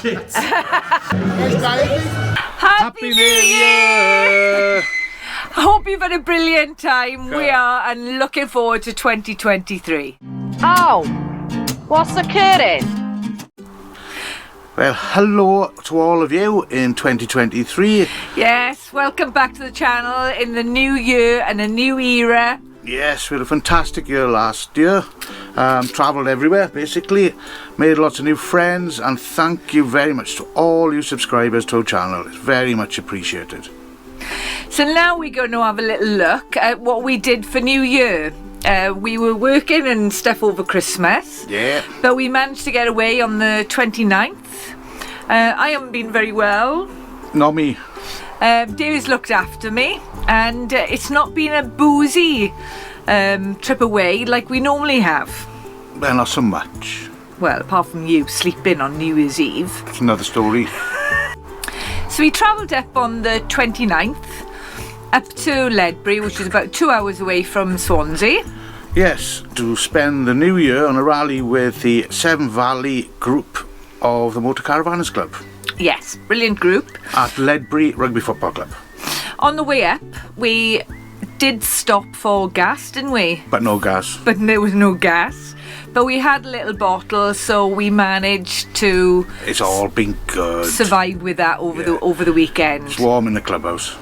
shit. Happy New Year! I hope you've had a brilliant time. We are, and looking forward to 2023. Oh, what's occurring? Well, hello to all of you in 2023. Yes, welcome back to the channel in the new year and a new era. Yes, we had a fantastic year last year. Travelled everywhere, basically. Made lots of new friends, and thank you very much to all you subscribers to our channel. It's very much appreciated. So now we're going to have a little look at what we did for New Year. We were working and stuff over Christmas. Yeah. But we managed to get away on the 29th. I haven't been very well. Not me. David's looked after me, and it's not been a boozy trip away like we normally have. Well, not so much. Well, apart from you sleeping on New Year's Eve. It's another story. So we travelled up on the 29th, up to Ledbury, which is about 2 hours away from Swansea. Yes, to spend the new year on a rally with the Severn Valley Group of the Motor Caravanners Club. Yes, brilliant group. At Ledbury Rugby Football Club. On the way up, we did stop for gas, didn't we? But no gas. But there was no gas. But we had a little bottle, so we managed to... It's all been good. Survive with that over the weekend. It's warm in the clubhouse.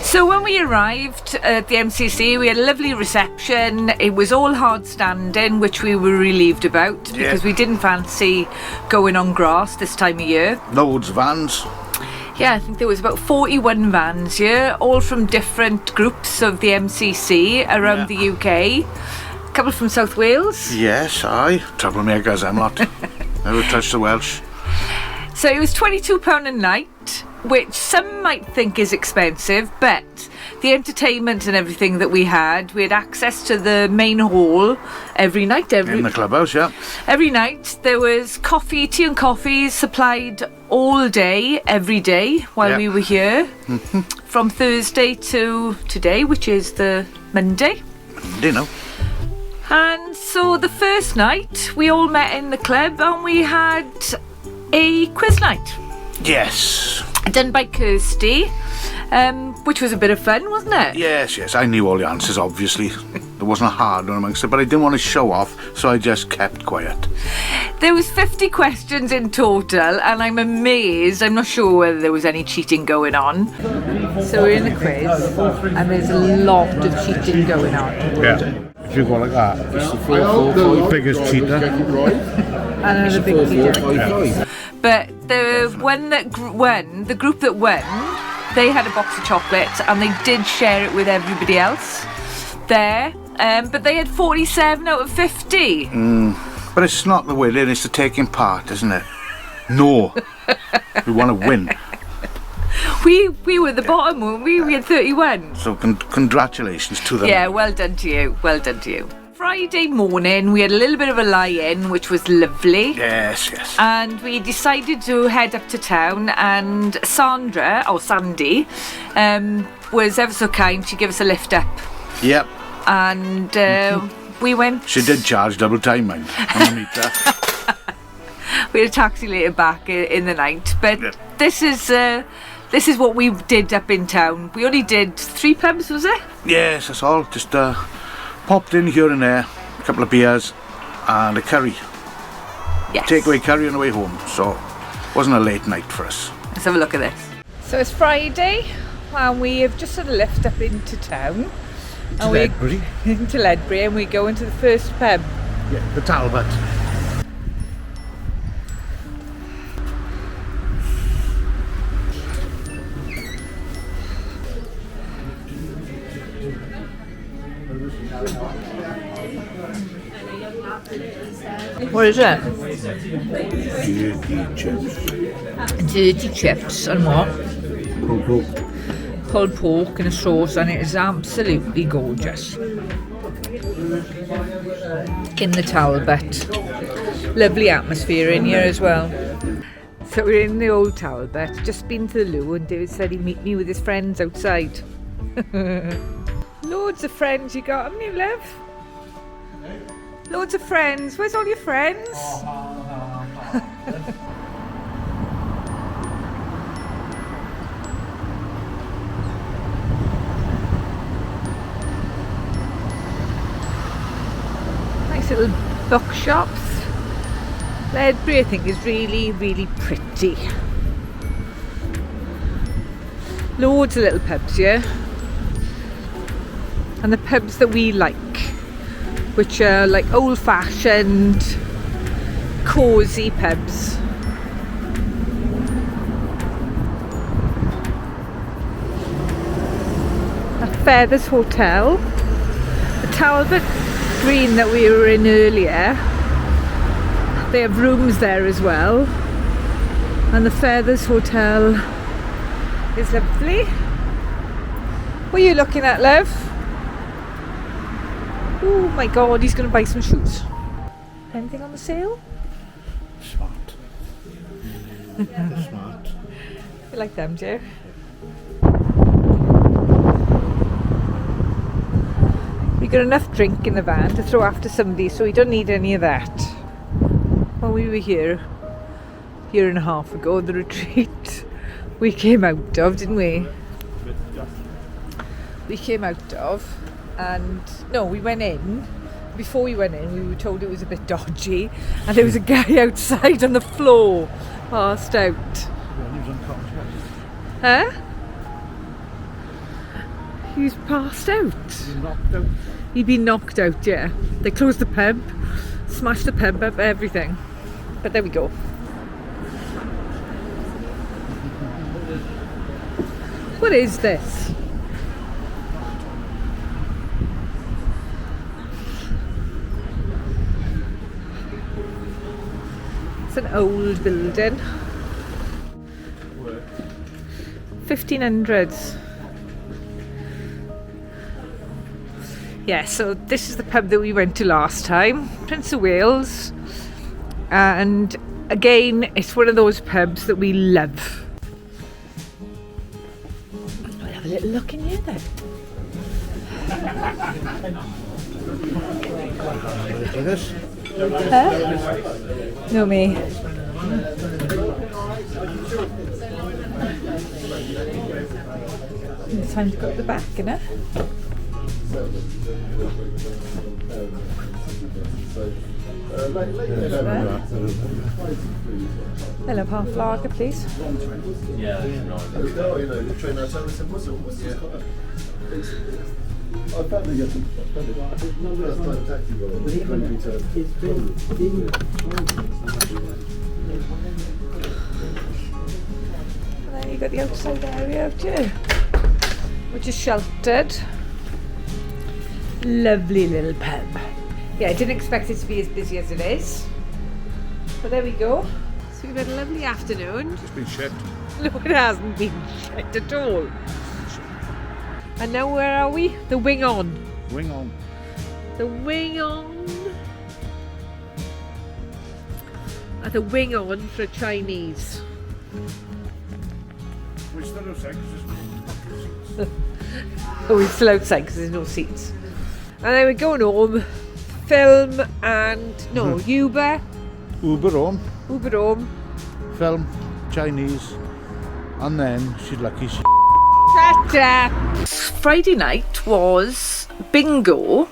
So when we arrived at the MCC, we had a lovely reception. It was all hard standing, which we were relieved about because we didn't fancy going on grass this time of year. Loads of vans. Yeah, I think there was about 41 vans here, all from different groups of the MCC around the UK. A couple from South Wales. Yes, aye. Troublemakers, I'm not. Never touched the Welsh. So it was £22 a night, which some might think is expensive, but the entertainment and everything that we had access to the main hall every night. In the clubhouse, yeah. Every night there was tea and coffee supplied all day, every day while we were here. From Thursday to today, which is the Monday. Monday, no. And so the first night we all met in the club and we had a quiz night. Yes. Done by Kirsty, which was a bit of fun, wasn't it? Yes. I knew all the answers, obviously. There wasn't a hard one amongst it, but I didn't want to show off, so I just kept quiet. There was 50 questions in total, and I'm amazed. I'm not sure whether there was any cheating going on. So we're in the quiz, and there's a lot of cheating going on. Yeah. If you go like that, it's the biggest cheater. And another big cheater. Yeah. But the one that won, the group that won, they had a box of chocolates and they did share it with everybody else there. But they had 47 out of 50. But it's not the winning, it's the taking part, isn't it? No. We want to win. We were the bottom, weren't we? We had 31. So congratulations to them. Yeah, well done to you. Well done to you. Friday morning, we had a little bit of a lie-in, which was lovely. Yes. And we decided to head up to town, and Sandy, was ever so kind. She gave us a lift up. Yep. And we went... She did charge double time, mind, on the meter. We had a taxi later back in the night, but this is what we did up in town. We only did 3 pubs, was it? Yes, that's all. Just popped in here and there, a couple of beers and a curry. Yes. Takeaway curry on the way home, so it wasn't a late night for us. Let's have a look at this. So it's Friday and we have just had a lift up into town. To Ledbury. Into Ledbury, and we go into the first pub. Yeah, the Talbot. What is it? Dirty chips. Dirty chips and what? Pulled pork. Pulled pork in a sauce, and it is absolutely gorgeous. In the Talbot. Lovely atmosphere in here as well. So we're in the old Talbot, just been to the loo, and David said he'd meet me with his friends outside. Loads of friends you got, haven't you, love? Loads of friends. Where's all your friends? Nice little bookshops. Ledbury, I think, is really, really pretty. Loads of little pubs here. And the pubs that we like, which are like old-fashioned, cosy pubs. At Feathers Hotel, the Talbot Green that we were in earlier, they have rooms there as well. And the Feathers Hotel is lovely. What are you looking at, love? Oh my god, he's going to buy some shoes. Anything on the sale? Smart. Smart. You like them, Joe? We got enough drink in the van to throw after somebody, so we don't need any of that. When we were here, a year and a half ago, the retreat we came out of, didn't we? We came out of, and no, we went in. Before we went in, we were told it was a bit dodgy, and there was a guy outside on the floor, passed out. Huh? He was passed out. He'd been knocked out, yeah. They closed the pub, smashed the pub up, everything. But there we go. What is this? It's an old building. 1500s. Yeah, so this is the pub that we went to last time, Prince of Wales. And again, it's one of those pubs that we love. I'll have a little look in here then. This? Huh? No, me. It's time to go to the back, innit? I'll have half lager, please. And then you got the outside area out here, which is sheltered. Lovely little pub. Yeah, I didn't expect it to be as busy as it is, but there we go. So we've had a lovely afternoon. It's been shit. No, it hasn't been shit at all. And now where are we? The Wing On. Wing On. The Wing On. At the Wing On for a Chinese. We're still outside because Oh, we're still outside because there's no seats. And then we're going home, film and, no, Uber Uber home, home. film, Chinese, and then she's lucky she... Shut up! Friday night was bingo.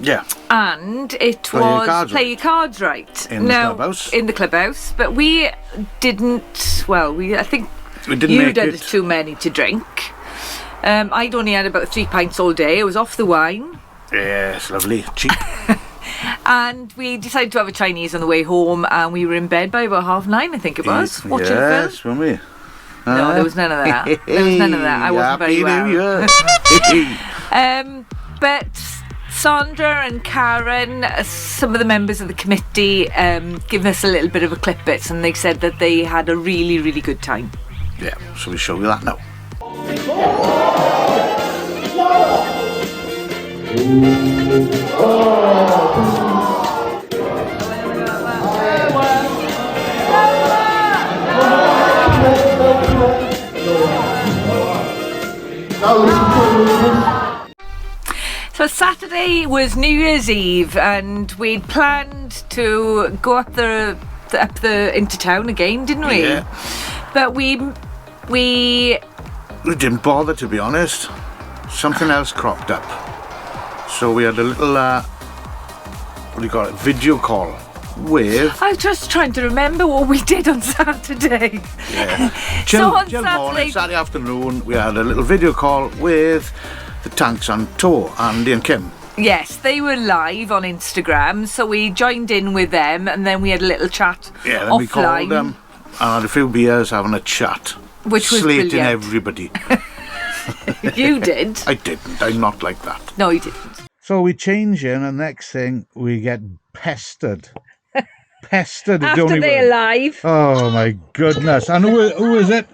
Yeah. And it Play your was cards play your cards right. In the clubhouse. In the clubhouse. But we didn't, well, I think We didn't you make did it. too many to drink. I'd only had about 3 pints all day. I was off the wine. Yes, lovely. Cheap. And we decided to have a Chinese on the way home, and we were in bed by about 9:30, I think it was, watching a film. Yes, weren't we? No, there was none of that. There was none of that. I wasn't very well. But Sandra and Karen, some of the members of the committee, gave us a little bit of a clip bits, and they said that they had a really, really good time. Yeah, so we'll show you that now. So Saturday was New Year's Eve, and we'd planned to go up the into town again, didn't we? Yeah. But we didn't bother, to be honest. Something else cropped up. So we had a little what do you call it, video call with... I was just trying to remember what we did on Saturday. Yeah. So on Chill morning, Saturday afternoon, we had a little video call with the Tanks on Tour, Andy and Kim. Yes, they were live on Instagram, so we joined in with them, and then we had a little chat Yeah, then offline. we called them and had a few beers having a chat. Which was slating brilliant. everybody. You did. I didn't. I'm not like that. No, you didn't. So we change in, and next thing we get pestered. Pestered is the After only they're word. live. Oh my goodness! And who is it?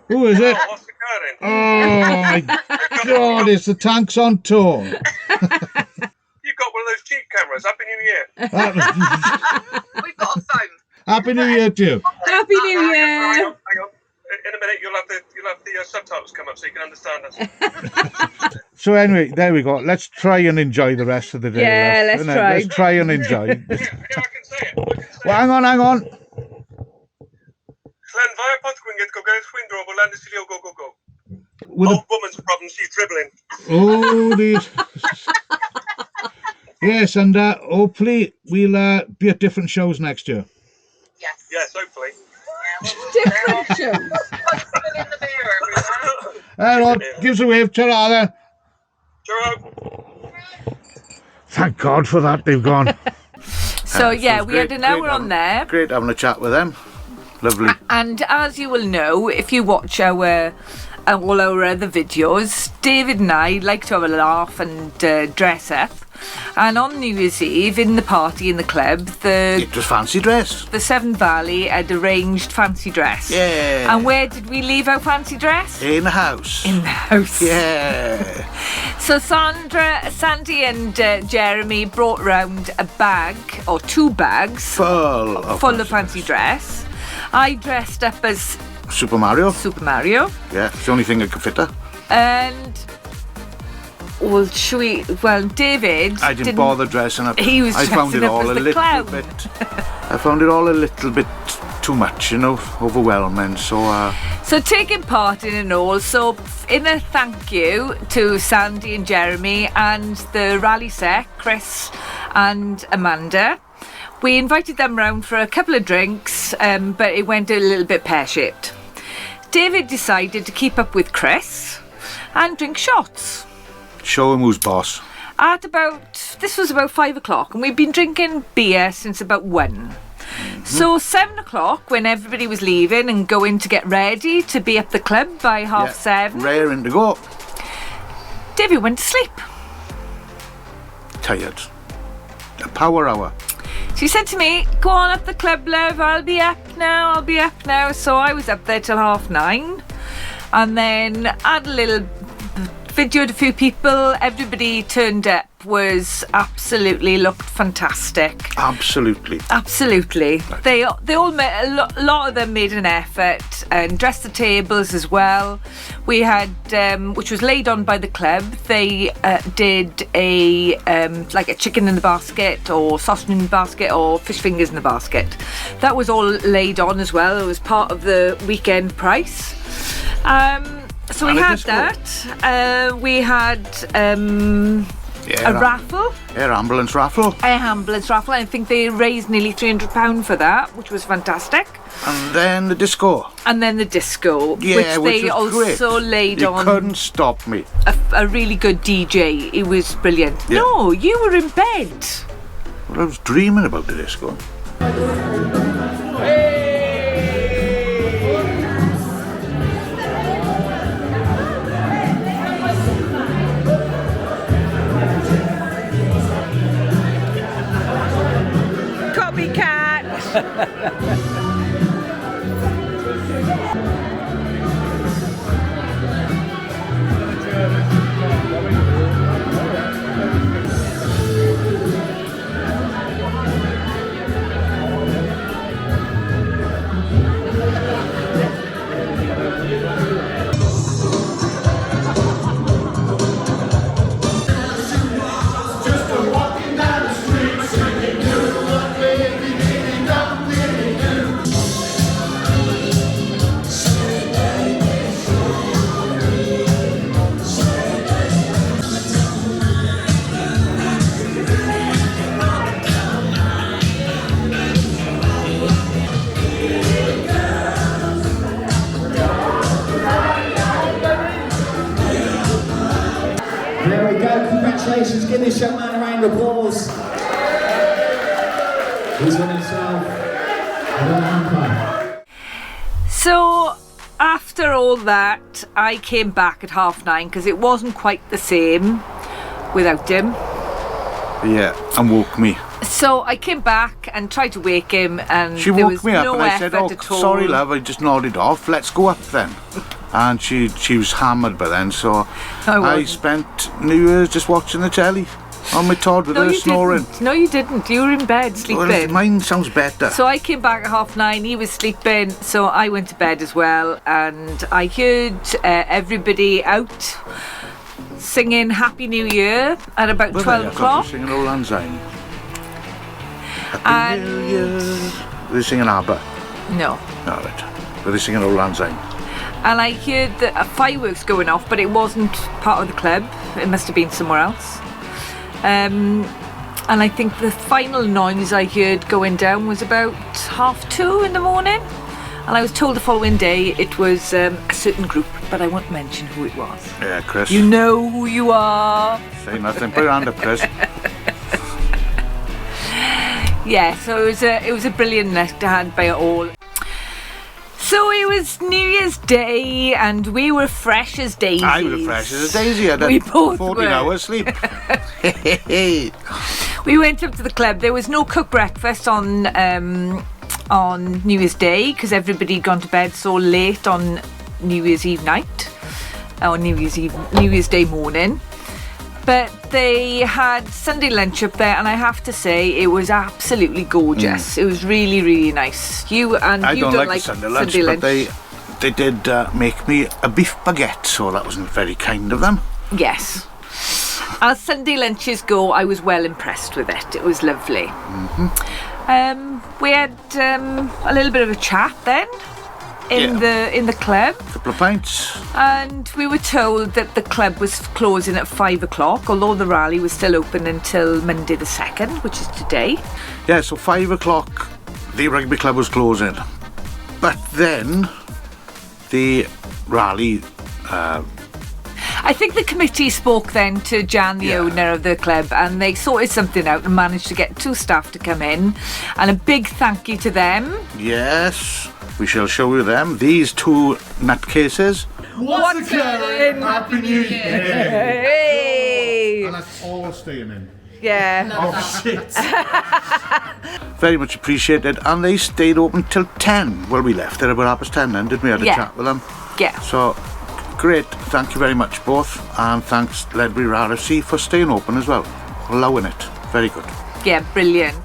Who is it? What's occurring? Oh my God! It's the Tanks on Tour. You've got one of those cheap cameras. Happy New Year. We've got a phone. Happy New Year to you. Happy New Hang Year. on. In a minute, you'll have the subtitles come up so you can understand us. So anyway, there we go. Let's try and enjoy the rest of the day. Yeah, let's innit? try. Let's try and enjoy. Here, I can say it. Well, hang on. Glen via Potwinget, go Swindro, Landis go. With Old woman's problem, she's dribbling. Oh, these. Yes, and hopefully we'll be at different shows next year. Yes. Yes, hopefully. Different shows. Still in the mirror. Hang on, give us a wave, ta-ra then. Cheerio. Thank God for that, they've gone. So yeah, we had an hour on there. Great having a chat with them. Lovely. And as you will know, if you watch all our other videos, David and I like to have a laugh and dress up. And on New Year's Eve, in the party in the club, It was fancy dress. the Severn Valley had arranged fancy dress. Yeah. And where did we leave our fancy dress? In the house. In the house. Yeah. So Sandy and Jeremy brought round a bag, or 2 bags, Full of fancy dress. I dressed up as Super Mario. Super Mario. Yeah, it's the only thing that could fit her. And David I didn't bother dressing up. He was I found dressing it up all as a the little clown. bit. I found it all a little bit too much, overwhelming. So taking part in it all. So in a thank you to Sandy and Jeremy and the rally set, Chris and Amanda. We invited them round for a couple of drinks, but it went a little bit pear-shaped. David decided to keep up with Chris and drink shots. Show him who's boss. This was about 5 o'clock, and we'd been drinking beer since about 1. So 7 o'clock, when everybody was leaving and going to get ready to be at the club by 7:30, Raring to go. David went to sleep. Tired. A power hour. She said to me, "Go on up the club, love, I'll be up now. So I was up there till 9:30, and then had a little videoed a few people. Everybody turned up, looked fantastic. Absolutely. They all made a lot of them made an effort and dressed the tables as well. We had which was laid on by the club. They did a like a chicken in the basket, or sausage in the basket, or fish fingers in the basket. That was all laid on as well. It was part of the weekend price. So we had that. We had a raffle. Yeah, ambulance raffle. An ambulance raffle. I think they raised nearly £300 for that, which was fantastic. And then the disco. Yeah, which they was also great. laid You on. couldn't stop me. A really good DJ. It was brilliant. Yeah. No, you were in bed. Well, I was dreaming about the disco. Copycat. There we go, congratulations, give this young man a round of applause. He's won himself a little hamper. So after all that, I came back at 9:30 because it wasn't quite the same without him. Yeah, and woke me. So I came back and tried to wake him, and She there woke was me up no and I said, effort at all. sorry love, I just nodded off, let's go up then. And she was hammered by then, so I spent New Year's just watching the telly on my Todd with her snoring. Didn't. No, you didn't. You were in bed sleeping. Well, mine sounds better. So I came back at 9:30, he was sleeping, so I went to bed as well, and I heard everybody out singing Happy New Year at about 12 o'clock. Singing Old Lang Syne. And Happy New Year. Were they singing ABBA? no. No, right. Were they singing Old Lang Syne? And I heard the fireworks going off, but it wasn't part of the club. It must have been somewhere else. And I think the final noise I heard going down was about 2:30 in the morning. And I was told the following day it was a certain group, but I won't mention who it was. Yeah, Chris. You know who you are. Say nothing. Put your hand up, Chris. Yeah, so it was a brilliant night had by it all. So it was New Year's Day, and we were fresh as daisies. I was fresh as a daisy. I We had both 14 were. hours sleep. We went up to the club. There was no cooked breakfast on New Year's Day because everybody had gone to bed so late on New Year's Eve night, or New Year's Day morning. But they had Sunday lunch up there, and I have to say it was absolutely gorgeous. It was really, really nice. I don't like Sunday lunch, but they did make me a beef baguette, so that wasn't very kind of them. Yes. As Sunday lunches go, I was well impressed with it. It was lovely. We had a little bit of a chat then in the club, Couple of pints. and we were told that the club was closing at 5 o'clock, although the rally was still open until Monday the 2nd, which is today. Yeah, so 5 o'clock the rugby club was closing. But then the rally... I think the committee spoke then to Jan, the owner of the club, and they sorted something out and managed to get 2 staff to come in. And a big thank you to them. Yes, we shall show you them. These 2 nutcases. What's going? Happy New Year! Hey! And that's all staying in. Yeah. Oh, shit. Very much appreciated. And they stayed open till 10. Well, we left there about 10:30 then, didn't we? Had a chat with them. Yeah. So, great. Thank you very much, both. And thanks, Ledbury RFC, for staying open as well. Allowing it. Very good. Yeah, brilliant.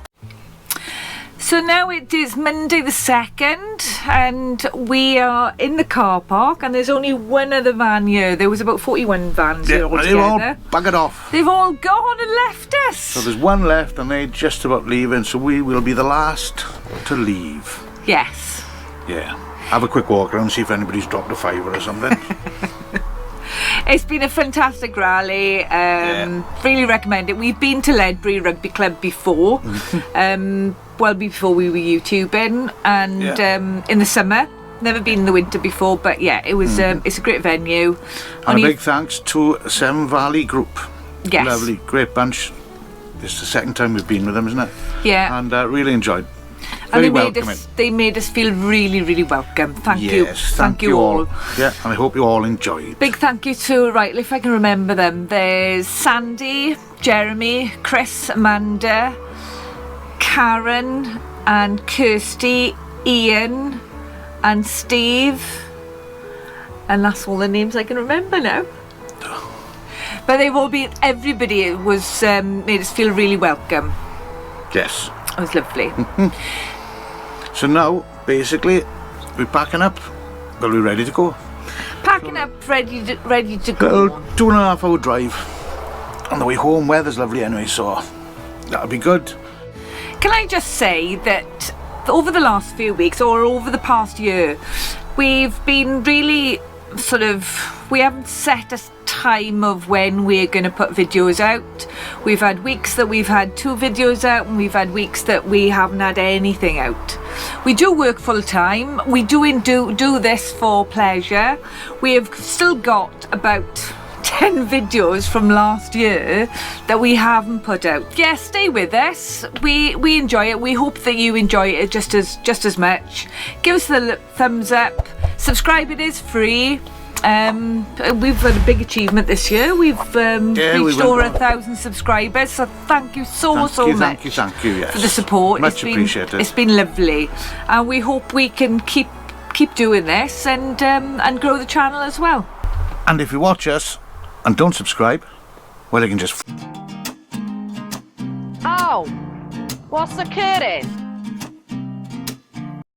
So now it is Monday the 2nd, and we are in the car park, and there's only one other van here. There was about 41 vans here and they've all altogether. buggered off. They've all gone and left us. So there's one left, and they're just about leaving, so we will be the last to leave. Yes. Yeah. Have a quick walk around, see if anybody's dropped a fiver or something. It's been a fantastic rally. Really recommend it. We've been to Ledbury Rugby Club before, well before we were YouTubing, and in the summer. Never been in the winter before, but yeah, it was. It's a great venue. And a big thanks to Severn Valley Group. Yes. Lovely, great bunch. This is the second time we've been with them, isn't it? Yeah. And really enjoyed. And Very welcoming. they made us feel really, really welcome. Thank you. Yes, Thank you all. Yeah, and I hope you all enjoyed. Big thank you to, right, if I can remember them, there's Sandy, Jeremy, Chris, Amanda, Karen and Kirsty, Ian and Steve, and that's all the names I can remember now. But they've all been, everybody was made us feel really welcome. Yes. It was lovely. So now, basically, we're packing up. Well, we're ready to go. Packing up, ready to Little go. 2.5 hour drive. On the way home, weather's lovely anyway, so that'll be good. Can I just say that over the last few weeks, or over the past year, we've been really we haven't set a time of when we're going to put videos out. We've had weeks that we've had 2 videos out, and we've had weeks that we haven't had anything out. We do work full time. We do this for pleasure. We have still got about 10 videos from last year that we haven't put out. Yeah, stay with us. We enjoy it. We hope that you enjoy it just as much. Give us the thumbs up. Subscribe, it is free. We've had a big achievement this year. We've reached over 1,000 subscribers, so thank you so much Thank you, yes. for the support. Much appreciated. It's been lovely, and we hope we can keep doing this and grow the channel as well. And if you watch us and don't subscribe, well, you can just... Oh, what's occurring?